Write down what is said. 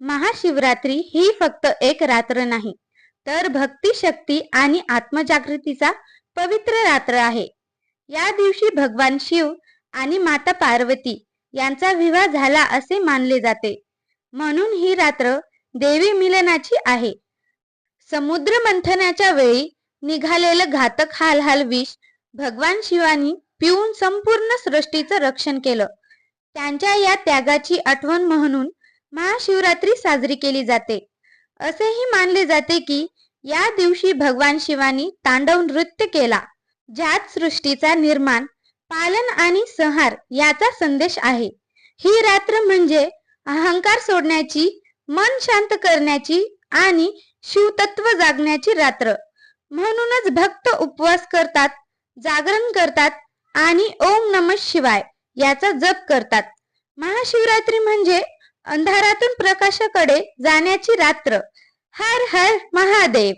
महाशिवरात्री ही फक्त एक रात्र नाही, तर भक्ती, शक्ती आणि आत्मजागृतीचा पवित्र रात्र आहे. या दिवशी भगवान शिव आणि माता पार्वती यांचा विवाह झाला असे मानले जाते. म्हणून ही रात्र देवी मिलनाची आहे. समुद्र मंथनाच्या वेळी निघालेलं घातक हाल विष भगवान शिवानी पिऊन संपूर्ण सृष्टीचं रक्षण केलं. त्यांच्या या त्यागाची आठवण म्हणून महाशिवरात्री साजरी केली जाते. असेही मानले जाते की या दिवशी भगवान शिवानी तांडव नृत्य केला, ज्यात सृष्टीचा निर्माण, पालन आणि संहार याचा संदेश आहे. ही रात्र म्हणजे अहंकार सोडण्याची, मन शांत करण्याची आणि शिवतत्व जागण्याची रात्र. म्हणूनच भक्त उपवास करतात, जागरण करतात आणि ओम नमः शिवाय याचा जप करतात. महाशिवरात्री म्हणजे अंधारातून प्रकाशाकडे जाण्याची रात्र. हर हर महादेव.